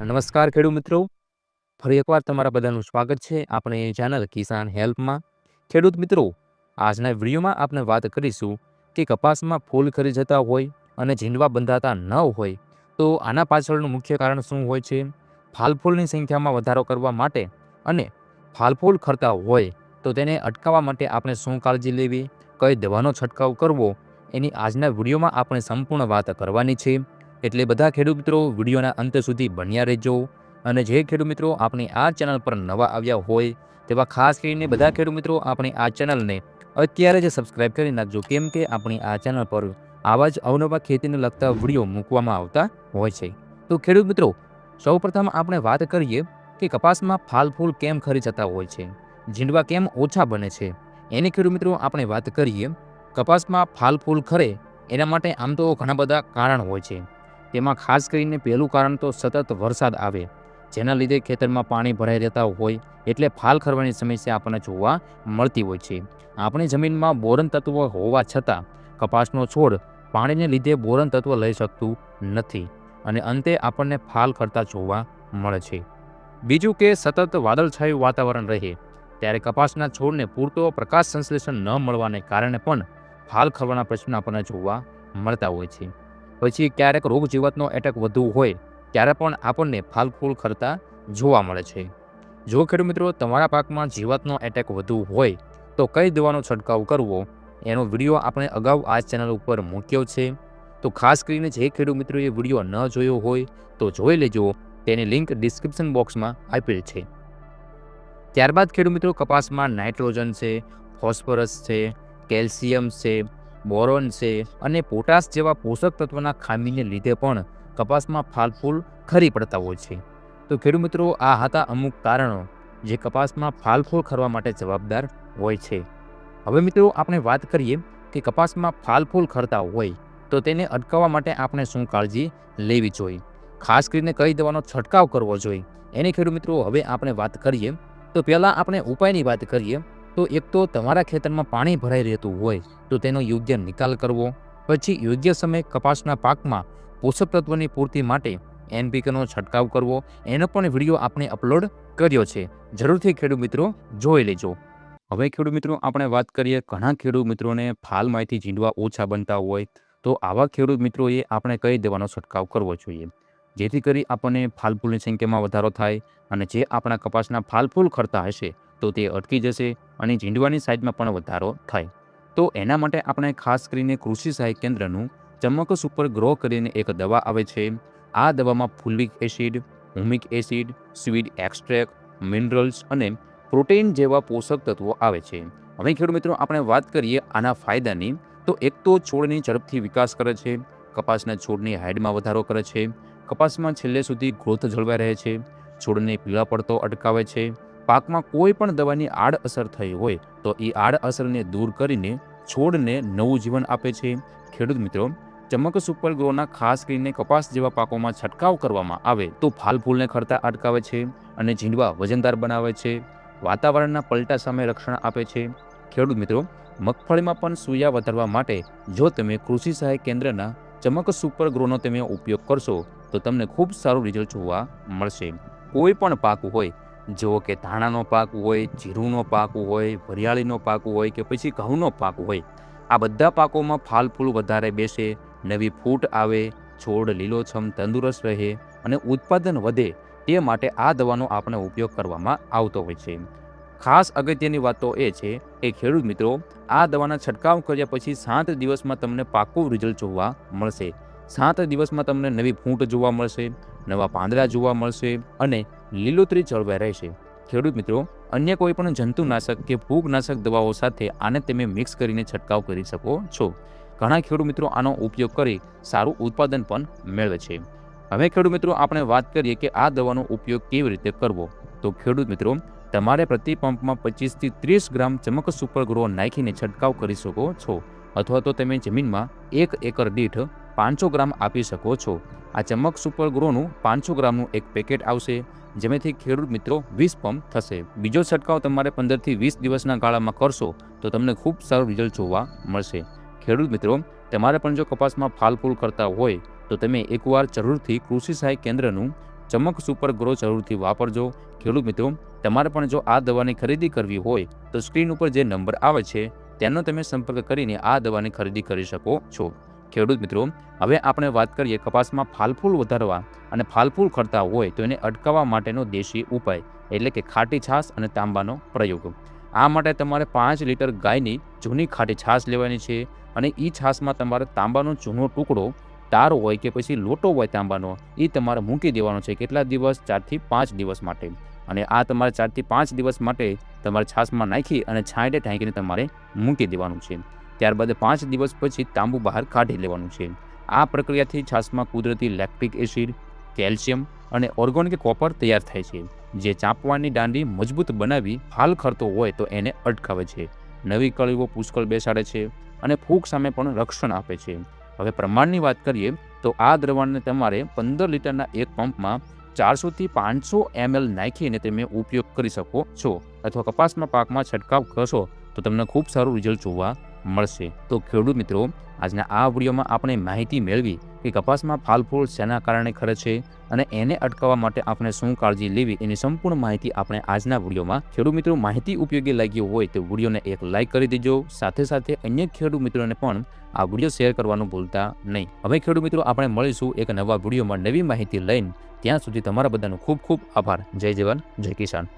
નમસ્કાર ખેડૂત મિત્રો, ફરી એકવાર તમારા બધાનું સ્વાગત છે આપણે ચેનલ કિસાન હેલ્પમાં. ખેડૂત મિત્રો, આજના વિડીયોમાં આપણે વાત કરીશું કે કપાસમાં ફૂલ ખરી જતા હોય અને ઝીંડવા બંધાતા ન હોય તો આના પાછળનું મુખ્ય કારણ શું હોય છે, ફાલફૂલની સંખ્યામાં વધારો કરવા માટે અને ફાલફૂલ ખરતા હોય તો તેને અટકાવવા માટે આપણે શું કાળજી લેવી, કઈ દવાનો છંટકાવ કરવો, એની આજના વિડીયોમાં આપણે સંપૂર્ણ વાત કરવાની છે. એટલે બધા ખેડૂત મિત્રો વિડીયોના અંત સુધી બન્યા રહેજો. અને જે ખેડૂત મિત્રો આપણી આ ચેનલ પર નવા આવ્યા હોય તેવા ખાસ કરીને બધા ખેડૂત મિત્રો આપણી આ ચેનલને અત્યારે જ સબસ્ક્રાઇબ કરી નાખજો, કેમ કે આપણી આ ચેનલ પર આવા જ અવનવા ખેતીને લગતા વિડીયો મૂકવામાં આવતા હોય છે. તો ખેડૂત મિત્રો, સૌપ્રથમ આપણે વાત કરીએ કે કપાસમાં ફાલફૂલ કેમ ખરી જતા હોય છે, ઝીંડવા કેમ ઓછા બને છે. એની ખેડૂત મિત્રો આપણે વાત કરીએ. કપાસમાં ફાલફૂલ ખરે એના માટે આમ તો ઘણા બધા કારણ હોય છે. તેમાં ખાસ કરીને પહેલું કારણ તો સતત વરસાદ આવે, જેના લીધે ખેતરમાં પાણી ભરાઈ રહેતા હોય એટલે ફાલ ખરવાની સમસ્યા આપણને જોવા મળતી હોય છે. આપણી જમીનમાં બોરન તત્વ હોવા છતાં કપાસનો છોડ પાણીને લીધે બોરન તત્વ લઈ શકતું નથી અને અંતે આપણને ફાલ ખરતા જોવા મળે છે. બીજું કે સતત વાદળછાયું વાતાવરણ રહે ત્યારે કપાસના છોડને પૂરતો પ્રકાશ સંશ્લેષણ ન મળવાને કારણે પણ ફાલ ખરવાના પ્રશ્નો આપણને જોવા મળતા હોય છે. પછી ક્યારેક રોગ જીવાતનો એટેક વધુ હોય ત્યારે પણ આપણને ફાલફૂલ ખરતા જોવા મળે છે. જો ખેડૂત મિત્રો તમારા પાકમાં જીવાતનો એટેક વધુ હોય તો કઈ દવાનો છંટકાવ કરવો એનો વિડીયો આપણે અગાઉ આ ચેનલ ઉપર મૂક્યો છે. તો ખાસ કરીને જે ખેડૂત મિત્રોએ વિડીયો ન જોયો હોય તો જોઈ લેજો, તેની લિંક ડિસ્ક્રિપ્શન બોક્સમાં આપેલ છે. ત્યારબાદ ખેડૂત મિત્રો કપાસમાં નાઇટ્રોજન છે, ફોસ્ફરસ છે, કેલ્શિયમ છે, બોરોન છે અને પોટાશ જેવા પોષક તત્વના ખામીને લીધે પણ કપાસમાં ફાલફૂલ ખરી પડતા હોય છે. તો ખેડૂત મિત્રો, આ હતા અમુક કારણો જે કપાસમાં ફાલફૂલ ખરવા માટે જવાબદાર હોય છે. હવે મિત્રો આપણે વાત કરીએ કે કપાસમાં ફાલફૂલ ખરતા હોય તો તેને અટકાવવા માટે આપણે શું કાળજી લેવી જોઈએ, ખાસ કરીને કઈ દવાનો છંટકાવ કરવો જોઈએ. એની ખેડૂત મિત્રો હવે આપણે વાત કરીએ. તો પહેલાં આપણે ઉપાયની વાત કરીએ તો એક તો તમારા ખેતરમાં પાણી ભરાઈ રહેતું હોય તો તેનો યોગ્ય નિકાલ કરવો. પછી યોગ્ય સમયે કપાસના પાકમાં પોષક તત્વોની પૂર્તિ માટે NPKનો છંટકાવ કરવો. એનો પણ વિડીયો આપણે અપલોડ કર્યો છે, જરૂરથી ખેડૂત મિત્રો જોઈ લેજો. હવે ખેડૂત મિત્રો આપણે વાત કરીએ, ઘણા ખેડૂત મિત્રોને ફાલમાંથી ઝીંડવા ઓછા બનતા હોય તો આવા ખેડૂત મિત્રોએ આપણે કઈ દવાનો છંટકાવ કરવો જોઈએ જેથી કરી આપણને ફાલફૂલની સંખ્યામાં વધારો થાય અને જે આપણા કપાસના ફાલફૂલ ખરતા હશે તો તે અટકી જશે અને ઝીંડવાની સાઇઝમાં પણ વધારો થાય. તો એના માટે આપણે ખાસ કરીને કૃષિ સહાય કેન્દ્રનું ચમક સુપર ગ્રો કરીને એક દવા આવે છે. આ દવામાં folic acid, humic acid, sweet extract, minerals અને પ્રોટીન જેવા પોષક તત્વો આવે છે. હવે ખેડૂત મિત્રો આપણે વાત કરીએ આના ફાયદાની. તો એક તો છોડની ઝડપથી વિકાસ કરે છે, કપાસના છોડની હાઇટમાં વધારો કરે છે, કપાસમાં છેલ્લે સુધી ગ્રોથ જળવાઈ રહે છે, છોડને પીળા પડતો અટકાવે છે, પાકમાં કોઈ પણ દવાની આડઅસર થઈ હોય તો એ આડઅસરને દૂર કરીને છોડને નવું જીવન આપે છે. ખેડૂત મિત્રો, ચમક સુપર ગ્રોના ખાસ કરીને કપાસ જેવા પાકોમાં છંટકાવ કરવામાં આવે તો ફાલફૂલને ખરતા અટકાવે છે અને ઝીંડવા વજનદાર બનાવે છે, વાતાવરણના પલટા સામે રક્ષણ આપે છે. ખેડૂત મિત્રો, મગફળીમાં પણ સૂયા વધારવા માટે જો તમે કૃષિ સહાય કેન્દ્રના ચમક સુપર ગ્રોનો તમે ઉપયોગ કરશો તો તમને ખૂબ સારું રિઝલ્ટ જોવા મળશે. કોઈ પણ પાક હોય, જો કે ધાણાનો પાક હોય, જીરુંનો પાક હોય, વરિયાળીનો પાક હોય કે પછી ઘઉંનો પાક હોય, આ બધા પાકોમાં ફાલફૂલ વધારે બેસે, નવી ફૂટ આવે, છોડ લીલોછમ તંદુરસ્ત રહે અને ઉત્પાદન વધે તે માટે આ દવાનો આપણે ઉપયોગ કરવામાં આવતો હોય છે. ખાસ અગત્યની વાત તો એ છે કે ખેડૂત મિત્રો, આ દવાના છંટકાવ કર્યા પછી 7 દિવસમાં તમને પાકું રિઝલ્ટ જોવા મળશે. 7 દિવસમાં તમને નવી ફૂટ જોવા મળશે, નવા પાંદડા જોવા મળશે અને લીલોતરી જળવાઈ રહેશે. ખેડૂત મિત્રો, અન્ય કોઈ પણ જંતુનાશક કે ફૂગનાશક દવાઓ સાથે આને તમે મિક્સ કરીને છંટકાવ કરી શકો છો. ઘણા ખેડૂત મિત્રો આનો ઉપયોગ કરી સારું ઉત્પાદન પણ મેળવે છે. હવે ખેડૂત મિત્રો આપણે વાત કરીએ કે આ દવાનો ઉપયોગ કેવી રીતે કરવો. તો ખેડૂત મિત્રો, તમારે પ્રતિ પંપમાં 25 થી 30 ગ્રામ ચમક સુપર ગ્રો નાખીને છંટકાવ કરી શકો છો અથવા તો તમે જમીનમાં 1 એકર દીઠ 500 ગ્રામ આપી શકો છો. આ ચમક સુપર ગ્રોનું 500 ગ્રામનું એક પેકેટ આવશે, જેમાંથી ખેડૂત મિત્રો 20 પંપ થશે. બીજો છંટકાવ તમારે 15 થી 20 દિવસના ગાળામાં કરશો તો તમને ખૂબ સારું રિઝલ્ટ જોવા મળશે. ખેડૂત મિત્રો, તમારે પણ જો કપાસમાં ફાલફૂલ કરતા હોય તો તમે એકવાર જરૂરથી કૃષિ સહાય કેન્દ્રનું ચમક સુપર ગ્રો જરૂરથી વાપરજો. ખેડૂત મિત્રો, તમારે પણ જો આ દવાની ખરીદી કરવી હોય તો સ્ક્રીન ઉપર જે નંબર આવે છે તેનો તમે સંપર્ક કરીને આ દવાની ખરીદી કરી શકો છો. ખેડૂત મિત્રો, હવે આપણે વાત કરીએ કપાસમાં ફાલફૂલ વધારવા અને ફાલફૂલ ખરતા હોય તો એને અટકાવવા માટેનો દેશી ઉપાય એટલે કે ખાટી છાશ અને તાંબાનો પ્રયોગ. આ માટે તમારે 5 લીટર ગાયની જૂની ખાટી છાશ લેવાની છે અને એ છાશમાં તમારે તાંબાનો જૂનો ટુકડો, તાર હોય કે પછી લોટો હોય તાંબાનો, એ તમારે મૂકી દેવાનો છે. કેટલા દિવસ? 4 થી 5 દિવસ માટે. અને આ તમારે 4 થી 5 દિવસ માટે તમારે છાશમાં નાખી અને છાંયડે ઢાંકીને તમારે મૂકી દેવાનું છે. ત્યારબાદ 5 દિવસ પછી તાંબુ બહાર કાઢી લેવાનું છે. આ પ્રક્રિયાથી છાશમાં કુદરતી લેક્ટિક એસિડ, કેલ્શિયમ અને ઓર્ગોનિક કોપર તૈયાર થાય છે, જે ચાંપવાની દાંડી મજબૂત બનાવી ફાલ ખરતો હોય તો એને અટકાવે છે, નવી કળીઓ પુષ્કળ બેસાડે છે અને ફૂગ સામે પણ રક્ષણ આપે છે. હવે પ્રમાણની વાત કરીએ તો આ દ્રાવણને તમારે 15 લીટરના એક પંપમાં 400 થી 500 ml નાખીને તમે ઉપયોગ કરી શકો છો, અથવા કપાસના પાકમાં છંટકાવ કરશો તો તમને ખૂબ સારું રિઝલ્ટ જોવા મળશે. તો ખેડૂત મિત્રો, આજના આ વિડીયોમાં આપણે માહિતી મેળવી કે કપાસમાં ફાલફૂલ શેના કારણે ખરે છે અને એને અટકાવવા માટે આપણે શું કાળજી લેવી, એની સંપૂર્ણ માહિતી આપણે આજના વિડીયોમાં. ખેડૂત મિત્રો, માહિતી ઉપયોગી લાગી હોય તો વિડીયોને એક લાઇક કરી દેજો. સાથે સાથે અન્ય ખેડૂત મિત્રોને પણ આ વિડીયો શેર કરવાનું ભૂલતા નહીં. હવે ખેડૂત મિત્રો, આપણે મળીશું એક નવા વિડીયોમાં નવી માહિતી લઈને. ત્યાં સુધી તમારા બધાનો ખૂબ ખૂબ આભાર. જય જવાન, જય કિસાન.